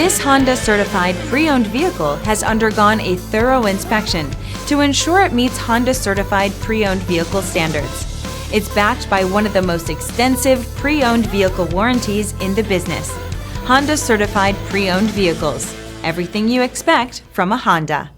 This Honda certified pre-owned vehicle has undergone a thorough inspection to ensure it meets Honda certified pre-owned vehicle standards. It's backed by one of the most extensive pre-owned vehicle warranties in the business. Honda certified pre-owned vehicles. Everything you expect from a Honda.